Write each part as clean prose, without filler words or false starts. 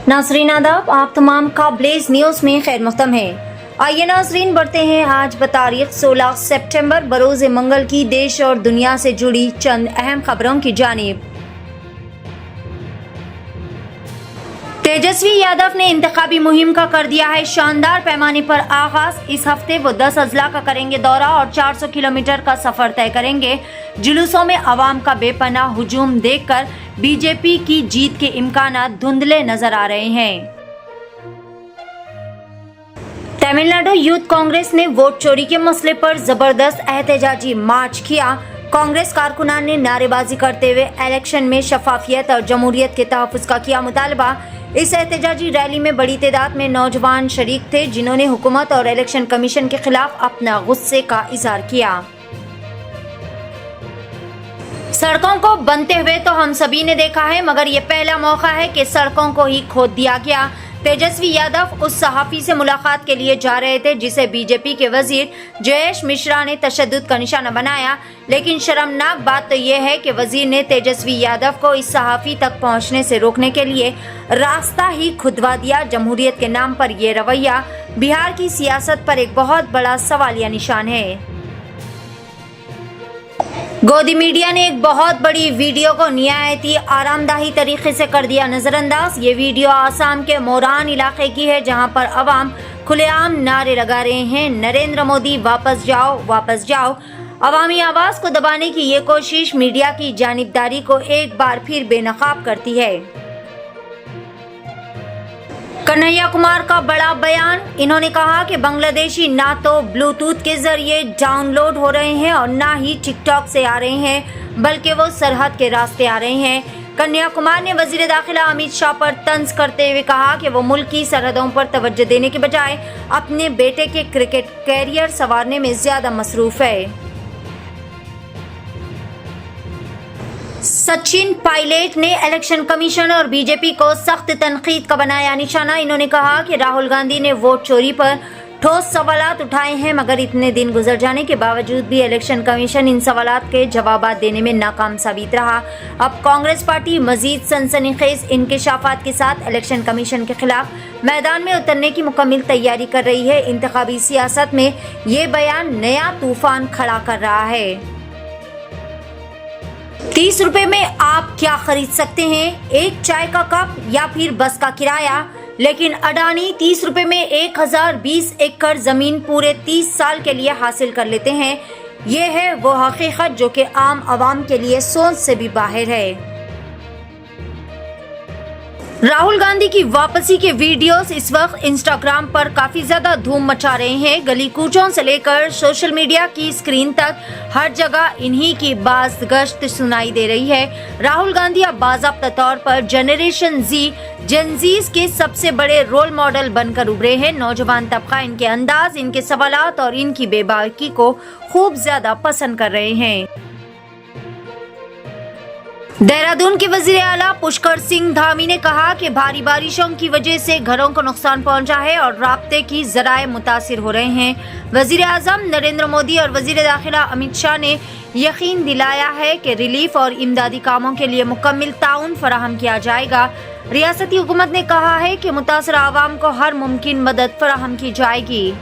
नाज़रीन आदाब, आप तमाम का ब्लेज न्यूज़ में खैर मक़दम है। आइए नाज़रीन बढ़ते हैं आज बतारीख 16 सितंबर बरोज़ मंगल की देश और दुनिया से जुड़ी चंद अहम खबरों की जानिब। तेजस्वी यादव ने इंतखाबी मुहिम का कर दिया है शानदार पैमाने पर आगाज। इस हफ्ते वो 10 अजला का करेंगे दौरा और 400 किलोमीटर का सफर तय करेंगे। जुलूसों में आवाम का बेपनाह हुजूम देखकर बीजेपी की जीत के इम्कानात धुंधले नजर आ रहे हैं। तमिलनाडु यूथ कांग्रेस ने वोट चोरी के मसले पर जबरदस्त एहतजाजी मार्च किया। कांग्रेस कारकुनान ने नारेबाजी करते हुए इलेक्शन में शफाफियत और जमहूरियत के तहफ्फुज का किया मुतालबा। इस एहतजाजी रैली में बड़ी तादाद में नौजवान शरीक थे, जिन्होंने हुकूमत और इलेक्शन कमीशन के खिलाफ अपना गुस्से का इजहार किया। सड़कों को बनते हुए तो हम सभी ने देखा है, मगर ये पहला मौका है कि सड़कों को ही खोद दिया गया। तेजस्वी यादव उस सहाफी से मुलाकात के लिए जा रहे थे जिसे बीजेपी के वजीर जयेश मिश्रा ने तशद्दुद का निशाना बनाया, लेकिन शर्मनाक बात तो ये है कि वजीर ने तेजस्वी यादव को इस सहाफी तक पहुंचने से रोकने के लिए रास्ता ही खुदवा दिया। जमहूरियत के नाम पर यह रवैया बिहार की सियासत पर एक बहुत बड़ा सवालिया निशान है। गोदी मीडिया ने एक बहुत बड़ी वीडियो को निहायती आरामदाही तरीके से कर दिया नजरअंदाज। ये वीडियो आसाम के मोरान इलाके की है, जहां पर अवाम खुलेआम नारे लगा रहे हैं, नरेंद्र मोदी वापस जाओ वापस जाओ। अवामी आवाज को दबाने की ये कोशिश मीडिया की जानिबदारी को एक बार फिर बेनकाब करती है। कन्हैया कुमार का बड़ा बयान। इन्होंने कहा कि बांग्लादेशी ना तो ब्लूटूथ के जरिए डाउनलोड हो रहे हैं और ना ही टिकटॉक से आ रहे हैं, बल्कि वो सरहद के रास्ते आ रहे हैं। कन्हैया कुमार ने वजीर दाखिला अमित शाह पर तंज करते हुए कहा कि वो मुल्क की सरहदों पर तवज्जो देने के बजाय अपने बेटे के क्रिकेट कैरियर संवारने में ज्यादा मसरूफ है। सचिन पायलट ने इलेक्शन कमीशन और बीजेपी को सख्त तनकीद का बनाया निशाना। इन्होंने कहा कि राहुल गांधी ने वोट चोरी पर ठोस सवालात उठाए हैं, मगर इतने दिन गुजर जाने के बावजूद भी इलेक्शन कमीशन इन सवालात के जवाबात देने में नाकाम साबित रहा। अब कांग्रेस पार्टी मजीद सनसनीखेज इंकशाफात के साथ इलेक्शन कमीशन के खिलाफ मैदान में उतरने की मुकम्मल तैयारी कर रही है। इंतखाबी सियासत में ये बयान नया तूफान खड़ा कर रहा है। 30 रुपए में आप क्या खरीद सकते हैं? एक चाय का कप या फिर बस का किराया। लेकिन अडानी 30 रुपए में 1020 एकड़ जमीन पूरे 30 साल के लिए हासिल कर लेते हैं। ये है वो हकीकत जो कि आम आवाम के लिए सोच से भी बाहर है। राहुल गांधी की वापसी के वीडियोस इस वक्त इंस्टाग्राम पर काफी ज्यादा धूम मचा रहे हैं। गली कूचों से लेकर सोशल मीडिया की स्क्रीन तक हर जगह इन्हीं की बाज़गश्त सुनाई दे रही है। राहुल गांधी अब बाज़ाब्ता तौर पर जनरेशन जेनजीज के सबसे बड़े रोल मॉडल बनकर उभरे हैं। नौजवान तबका इनके अंदाज, इनके सवालात और इनकी बेबाकी को खूब ज्यादा पसंद कर रहे हैं। देहरादून के वजीर आला पुष्कर सिंह धामी ने कहा कि भारी बारिशों की वजह से घरों को नुकसान पहुंचा है और राब्ते की जराए मुतासिर हो रहे हैं। वजीर आजम नरेंद्र मोदी और वजीर दाखिला अमित शाह ने यकीन दिलाया है कि रिलीफ और इमदादी कामों के लिए मुकम्मल ताउन फराहम किया जाएगा। रियासती हुकूमत ने कहा है कि मुतासरा आवाम को हर मुमकिन मदद फराहम की जाएगी।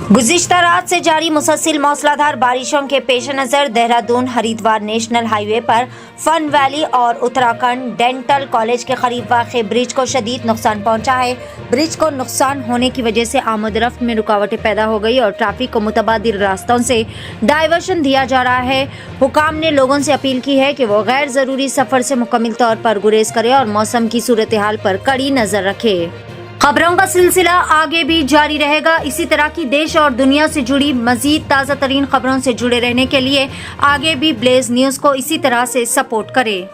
गुज़िश्ता रात से जारी मुसलसल मौसलाधार बारिशों के पेश नज़र देहरादून हरिद्वार नेशनल हाईवे पर फन वैली और उत्तराखंड डेंटल कॉलेज के करीब वाक़े ब्रिज को शदीद नुकसान पहुंचा है। ब्रिज को नुकसान होने की वजह से आमद रफ्त में रुकावटें पैदा हो गई और ट्रैफिक को मुतबादिल रास्तों से डाइवर्शन दिया जा रहा है। हुकाम ने लोगों से अपील की है कि वो गैर ज़रूरी सफ़र से मुकम्मल तौर पर गुरेज करें और मौसम की सूरत हाल पर कड़ी नज़र रखें। खबरों का सिलसिला आगे भी जारी रहेगा। इसी तरह की देश और दुनिया से जुड़ी मजीद ताज़ा तरीन खबरों से जुड़े रहने के लिए आगे भी ब्लेज न्यूज़ को इसी तरह से सपोर्ट करें।